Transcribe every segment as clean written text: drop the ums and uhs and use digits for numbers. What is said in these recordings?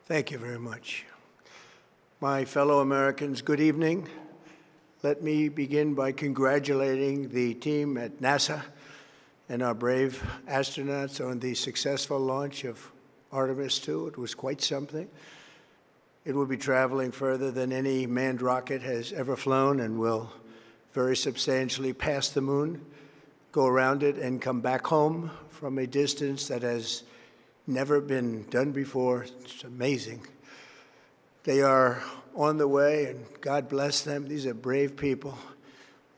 Thank you very much. My fellow Americans, good evening. Let me begin by congratulating the team at NASA and our brave astronauts on the successful launch of Artemis II. It was quite something. It will be traveling further than any manned rocket has ever flown and will very substantially pass the moon, go around it, and come back home from a distance that has never been done before. It's amazing. They are on the way, and God bless them. These are brave people.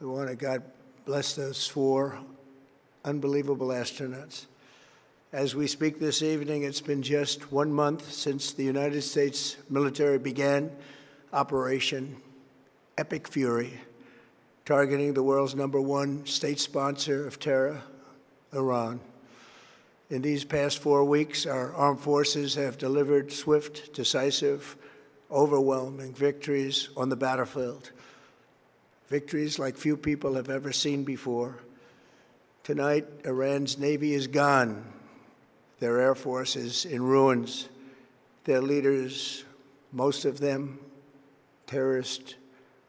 We want to God bless those 4 unbelievable astronauts. As we speak this evening, it's been just 1 month since the United States military began Operation Epic Fury, targeting the world's #1 state sponsor of terror, Iran. In these past 4 weeks, our armed forces have delivered swift, decisive, overwhelming victories on the battlefield, victories like few people have ever seen before. Tonight, Iran's Navy is gone. Their Air Force is in ruins. Their leaders, most of them terrorist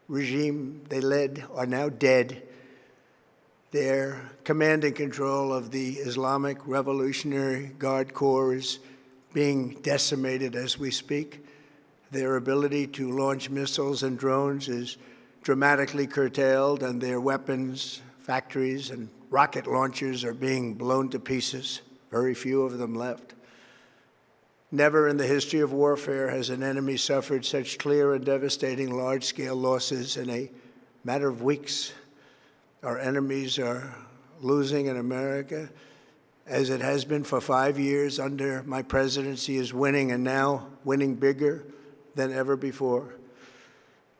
regime they led, are now dead. Their command and control of the Islamic Revolutionary Guard Corps is being decimated as we speak. Their ability to launch missiles and drones is dramatically curtailed, and their weapons, factories, and rocket launchers are being blown to pieces. Very few of them left. Never in the history of warfare has an enemy suffered such clear and devastating large-scale losses in a matter of weeks. Our enemies are losing in America, as it has been for 5 years under my presidency, is winning, and now winning bigger than ever before.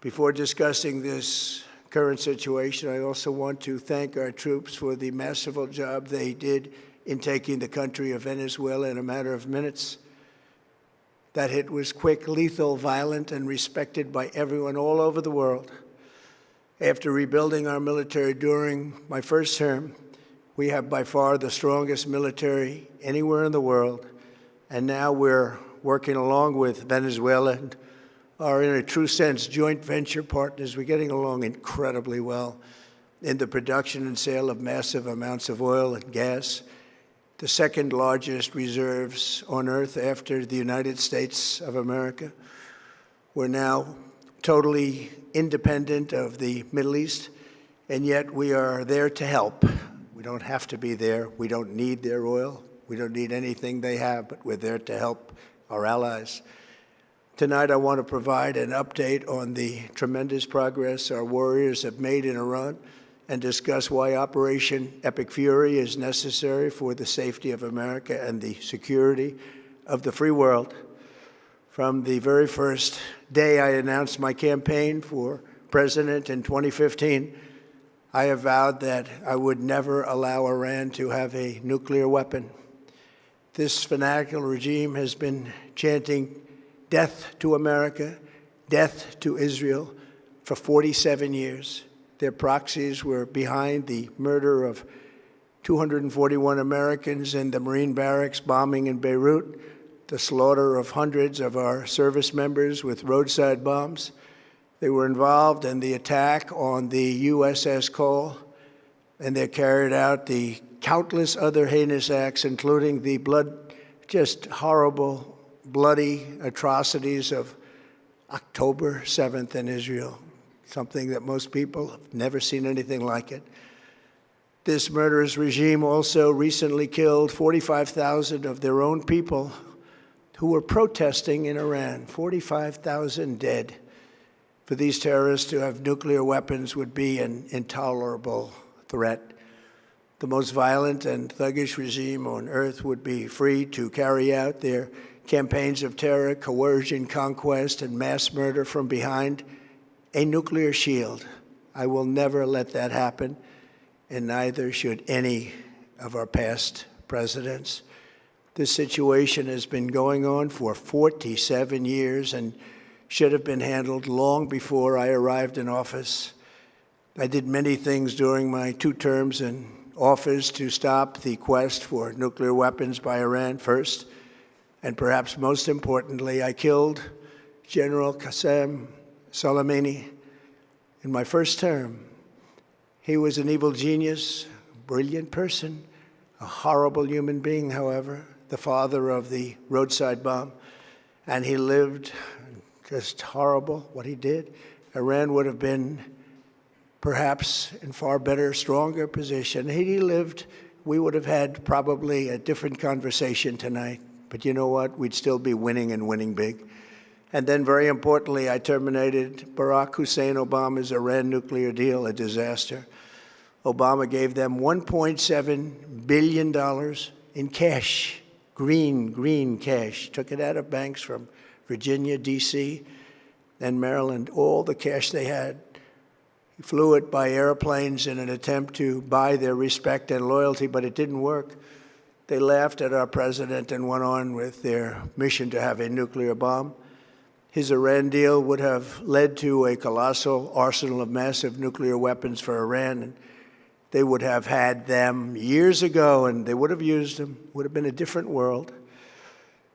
Before discussing this current situation, I also want to thank our troops for the masterful job they did in taking the country of Venezuela in a matter of minutes. That hit was quick, lethal, violent, and respected by everyone all over the world. After rebuilding our military during my first term, we have by far the strongest military anywhere in the world. And now we're working along with Venezuela and are, in a true sense, joint venture partners. We're getting along incredibly well in the production and sale of massive amounts of oil and gas, the second largest reserves on Earth after the United States of America. We're now totally independent of the Middle East, and yet we are there to help. We don't have to be there. We don't need their oil. We don't need anything they have, but we're there to help our allies. Tonight, I want to provide an update on the tremendous progress our warriors have made in Iran and discuss why Operation Epic Fury is necessary for the safety of America and the security of the free world. From the very first day I announced my campaign for president in 2015, I have vowed that I would never allow Iran to have a nuclear weapon. This fanatical regime has been chanting death to America, death to Israel for 47 years. Their proxies were behind the murder of 241 Americans in the Marine barracks bombing in Beirut, the slaughter of hundreds of our service members with roadside bombs. They were involved in the attack on the USS Cole, and they carried out the countless other heinous acts, including the just horrible, bloody atrocities of October 7th in Israel, something that most people have never seen anything like it. This murderous regime also recently killed 45,000 of their own people who were protesting in Iran. 45,000 dead. For these terrorists to have nuclear weapons would be an intolerable threat. The most violent and thuggish regime on earth would be free to carry out their campaigns of terror, coercion, conquest, and mass murder from behind a nuclear shield. I will never let that happen, and neither should any of our past presidents. This situation has been going on for 47 years and should have been handled long before I arrived in office. I did many things during my 2 terms in office to stop the quest for nuclear weapons by Iran first, And perhaps most importantly, I killed General Qasem Soleimani in my first term. He was an evil genius, brilliant person, a horrible human being, however, the father of the roadside bomb. And he lived just horrible, what he did. Iran would have been perhaps in far better, stronger position. Had he lived, we would have had probably a different conversation tonight. But you know what? We'd still be winning and winning big. And then, very importantly, I terminated Barack Hussein Obama's Iran nuclear deal, a disaster. Obama gave them $1.7 billion in cash, green cash. Took it out of banks from Virginia, D.C., and Maryland, all the cash they had. He flew it by airplanes in an attempt to buy their respect and loyalty, but it didn't work. They laughed at our president and went on with their mission to have a nuclear bomb. His Iran deal would have led to a colossal arsenal of massive nuclear weapons for Iran, and they would have had them years ago, and they would have used them. It would have been a different world.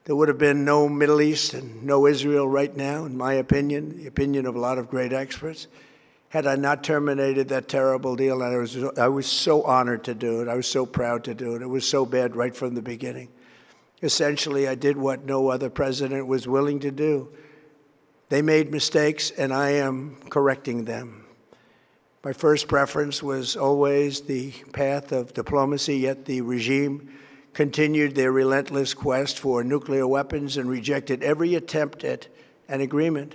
There would have been no Middle East and no Israel right now, in my opinion, the opinion of a lot of great experts, had I not terminated that terrible deal. And I was so honored to do it. I was so proud to do it. It was so bad right from the beginning. Essentially, I did what no other president was willing to do. They made mistakes, and I am correcting them. My first preference was always the path of diplomacy, yet the regime continued their relentless quest for nuclear weapons and rejected every attempt at an agreement.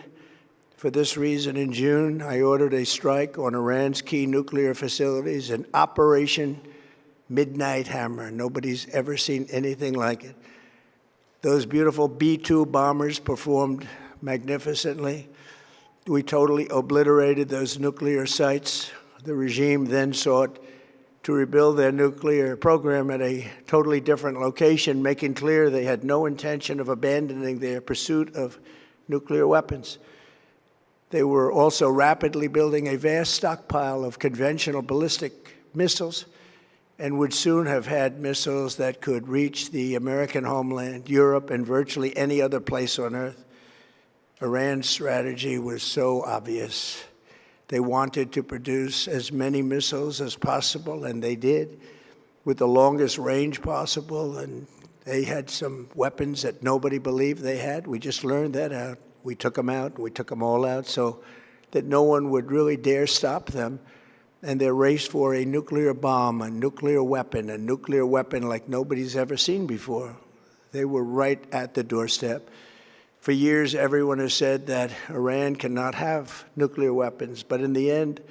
For this reason, in June, I ordered a strike on Iran's key nuclear facilities, an Operation Midnight Hammer. Nobody's ever seen anything like it. Those beautiful B-2 bombers performed magnificently. We totally obliterated those nuclear sites. The regime then sought to rebuild their nuclear program at a totally different location, making clear they had no intention of abandoning their pursuit of nuclear weapons. They were also rapidly building a vast stockpile of conventional ballistic missiles and would soon have had missiles that could reach the American homeland, Europe, and virtually any other place on Earth. Iran's strategy was so obvious. They wanted to produce as many missiles as possible, and they did, with the longest range possible. And they had some weapons that nobody believed they had. We just learned that out. We took them out. We took them all out so that no one would really dare stop them. And their race for a nuclear bomb, a nuclear weapon like nobody's ever seen before. They were right at the doorstep. For years, everyone has said that Iran cannot have nuclear weapons, but in the end,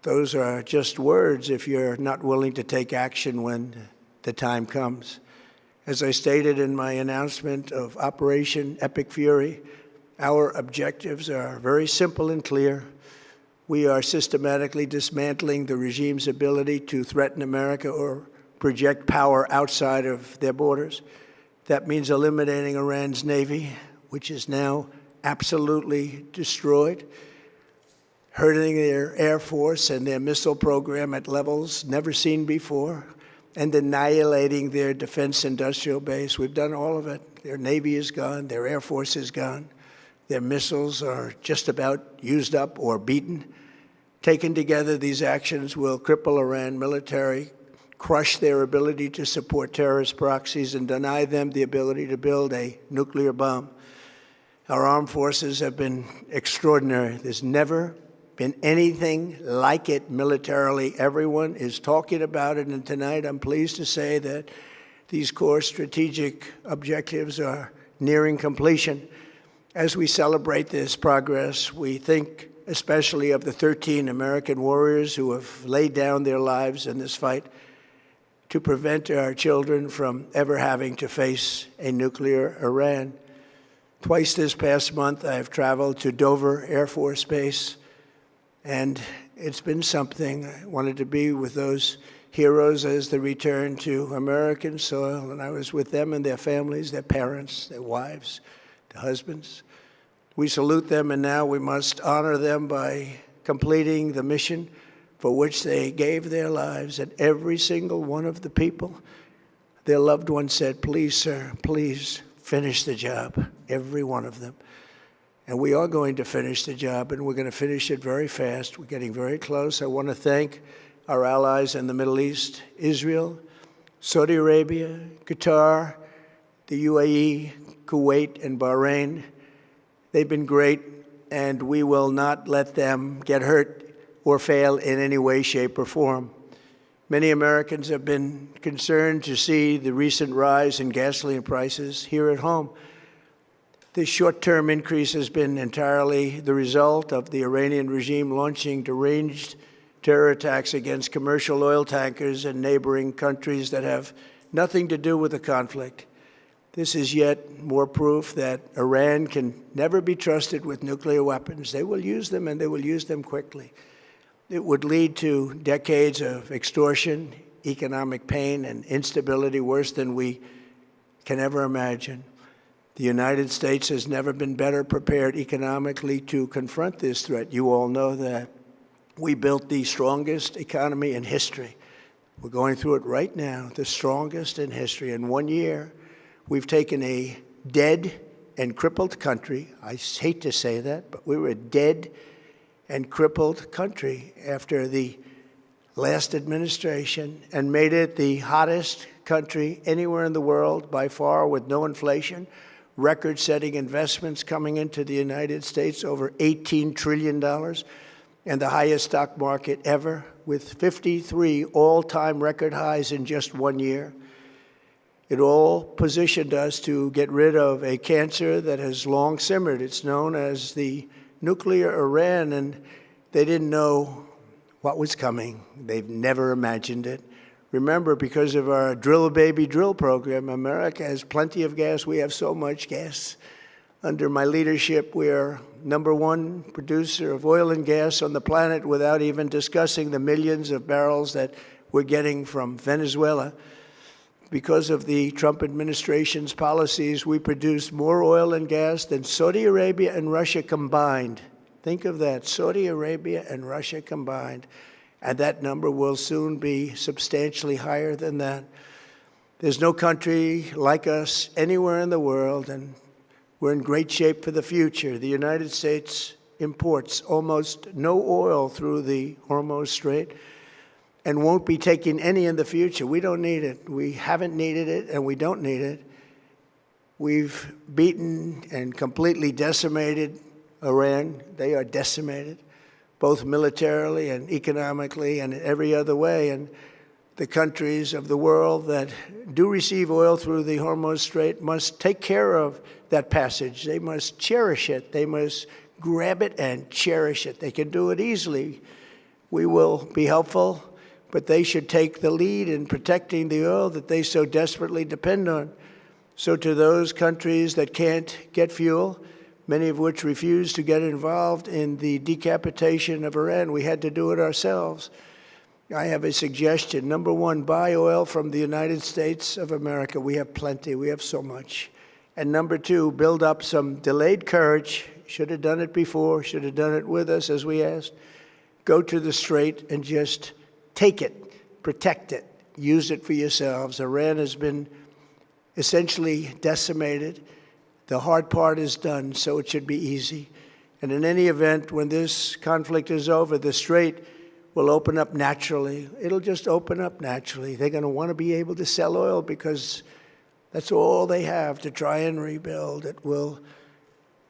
those are just words if you're not willing to take action when the time comes. As I stated in my announcement of Operation Epic Fury, our objectives are very simple and clear. We are systematically dismantling the regime's ability to threaten America or project power outside of their borders. That means eliminating Iran's Navy, which is now absolutely destroyed, hurting their Air Force and their missile program at levels never seen before, and annihilating their defense industrial base. We've done all of it. Their Navy is gone. Their Air Force is gone. Their missiles are just about used up or beaten. Taken together, these actions will cripple Iran military, crush their ability to support terrorist proxies, and deny them the ability to build a nuclear bomb. Our armed forces have been extraordinary. There's never been anything like it militarily. Everyone is talking about it, and tonight I'm pleased to say that these core strategic objectives are nearing completion. As we celebrate this progress, we think especially of the 13 American warriors who have laid down their lives in this fight to prevent our children from ever having to face a nuclear Iran. Twice this past month, I have traveled to Dover Air Force Base, and it's been something. I wanted to be with those heroes as they return to American soil, and I was with them and their families, their parents, their wives, their husbands. We salute them, and now we must honor them by completing the mission for which they gave their lives. And every single one of the people, their loved ones said, "Please, sir, please finish the job, every one of them. And we are going to finish the job, and we're going to finish it very fast. We're getting very close. I want to thank our allies in the Middle East, Israel, Saudi Arabia, Qatar, the UAE, Kuwait, and Bahrain. They've been great, and we will not let them get hurt or fail in any way, shape, or form. Many Americans have been concerned to see the recent rise in gasoline prices here at home. This short-term increase has been entirely the result of the Iranian regime launching deranged terror attacks against commercial oil tankers in neighboring countries that have nothing to do with the conflict. This is yet more proof that Iran can never be trusted with nuclear weapons. They will use them, and they will use them quickly. It would lead to decades of extortion, economic pain, and instability worse than we can ever imagine. The United States has never been better prepared economically to confront this threat. You all know that. We built the strongest economy in history. We're going through it right now, the strongest in history. In 1 year, we've taken a dead and crippled country. I hate to say that, but we were a dead and crippled country after the last administration and made it the hottest country anywhere in the world by far, with no inflation, record-setting investments coming into the United States, over $18 trillion, and the highest stock market ever, with 53 all-time record highs in just 1 year. It all positioned us to get rid of a cancer that has long simmered. It's known as the nuclear Iran, and they didn't know what was coming. They've never imagined it. Remember, because of our Drill Baby Drill program, America has plenty of gas. We have so much gas. Under my leadership, we are #1 producer of oil and gas on the planet, without even discussing the millions of barrels that we're getting from Venezuela. Because of the Trump administration's policies, we produce more oil and gas than Saudi Arabia and Russia combined. Think of that, Saudi Arabia and Russia combined. And that number will soon be substantially higher than that. There's no country like us anywhere in the world, and we're in great shape for the future. The United States imports almost no oil through the Hormuz Strait and won't be taking any in the future. We don't need it. We haven't needed it, and we don't need it. We've beaten and completely decimated Iran. They are decimated, both militarily and economically and in every other way. And the countries of the world that do receive oil through the Hormuz Strait must take care of that passage. They must cherish it. They must grab it and cherish it. They can do it easily. We will be helpful, but they should take the lead in protecting the oil that they so desperately depend on. So to those countries that can't get fuel, many of which refuse to get involved in the decapitation of Iran, we had to do it ourselves. I have a suggestion. #1, buy oil from the United States of America. We have plenty. We have so much. And #2, build up some delayed courage. Should have done it before. Should have done it with us, as we asked. Go to the Strait and just take it, protect it, use it for yourselves. Iran has been essentially decimated. The hard part is done, so it should be easy. And in any event, when this conflict is over, the Strait will open up naturally. It'll just open up naturally. They're going to want to be able to sell oil because that's all they have to try and rebuild. It will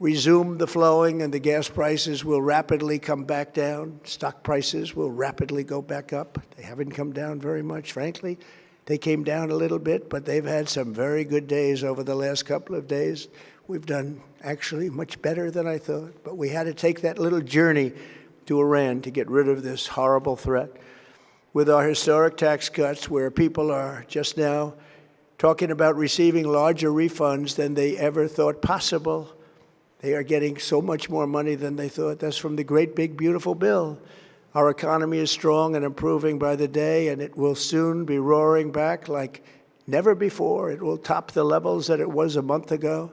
resume the flowing, and the gas prices will rapidly come back down. Stock prices will rapidly go back up. They haven't come down very much, frankly. They came down a little bit, but they've had some very good days over the last couple of days. We've done actually much better than I thought, but we had to take that little journey to Iran to get rid of this horrible threat. With our historic tax cuts, where people are just now talking about receiving larger refunds than they ever thought possible, they are getting so much more money than they thought. That's from the great, big, beautiful bill. Our economy is strong and improving by the day, and it will soon be roaring back like never before. It will top the levels that it was a month ago.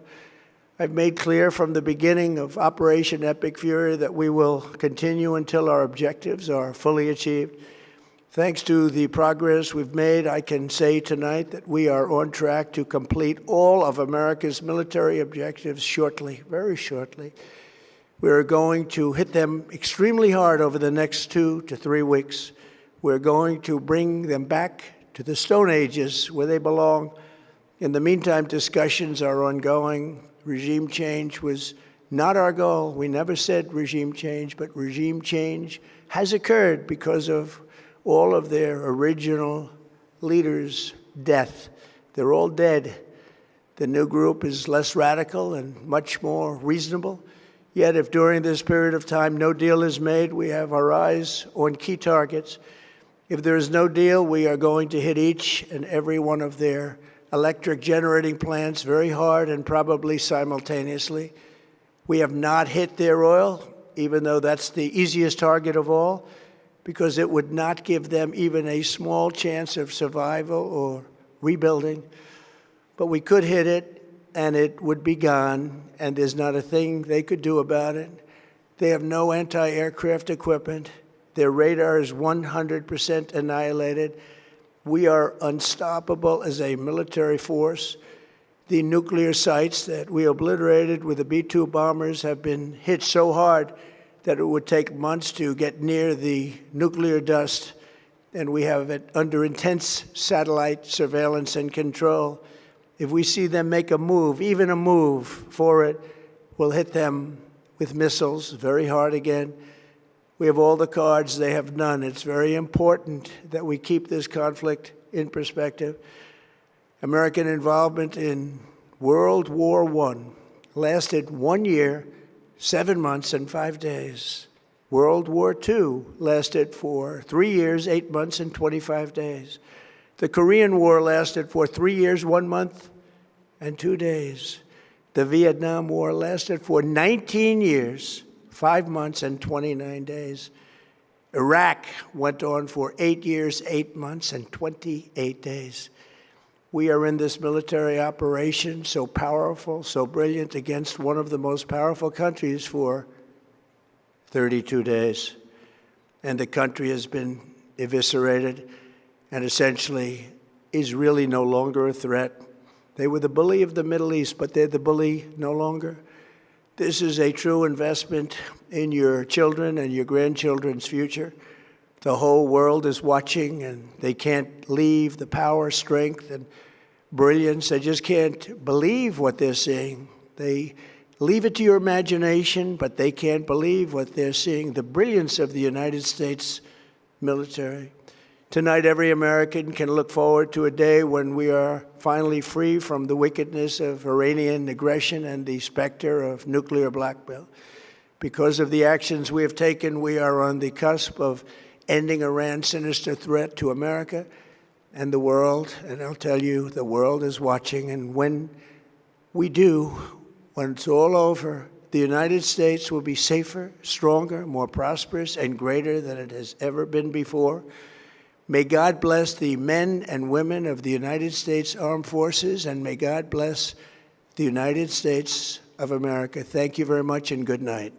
I've made clear from the beginning of Operation Epic Fury that we will continue until our objectives are fully achieved. Thanks to the progress we've made, I can say tonight that we are on track to complete all of America's military objectives shortly, very shortly. We're going to hit them extremely hard over the next 2 to 3 weeks. We're going to bring them back to the Stone Ages where they belong. In the meantime, discussions are ongoing. Regime change was not our goal. We never said regime change, but regime change has occurred because of all of their original leaders' death. They're all dead. The new group is less radical and much more reasonable. Yet if during this period of time no deal is made, we have our eyes on key targets. If there is no deal, we are going to hit each and every one of their electric generating plants very hard and probably simultaneously. We have not hit their oil, even though that's the easiest target of all, because it would not give them even a small chance of survival or rebuilding. But we could hit it, and it would be gone, and there's not a thing they could do about it. They have no anti-aircraft equipment. Their radar is 100% annihilated. We are unstoppable as a military force. The nuclear sites that we obliterated with the B-2 bombers have been hit so hard that it would take months to get near the nuclear dust, and we have it under intense satellite surveillance and control. If we see them make a move, even a move for it, we'll hit them with missiles very hard again. We have all the cards, they have none. It's very important that we keep this conflict in perspective. American involvement in World War I lasted 1 year, 7 months, and 5 days. World War II lasted for 3 years, 8 months, and 25 days. The Korean War lasted for 3 years, 1 month, and 2 days. The Vietnam War lasted for 19 years, 5 months, and 29 days. Iraq went on for 8 years, 8 months, and 28 days. We are in this military operation, so powerful, so brilliant, against one of the most powerful countries for 32 days. And the country has been eviscerated and essentially is really no longer a threat. They were the bully of the Middle East, but they're the bully no longer. This is a true investment in your children and your grandchildren's future. The whole world is watching, and they can't leave the power, strength, and brilliance. They just can't believe what they're seeing. They leave it to your imagination, but they can't believe what they're seeing, the brilliance of the United States military. Tonight, every American can look forward to a day when we are finally free from the wickedness of Iranian aggression and the specter of nuclear blackmail. Because of the actions we have taken, we are on the cusp of ending Iran's sinister threat to America and the world. And I'll tell you, the world is watching. And when we do, when it's all over, the United States will be safer, stronger, more prosperous, and greater than it has ever been before. May God bless the men and women of the United States Armed Forces, and may God bless the United States of America. Thank you very much, and good night.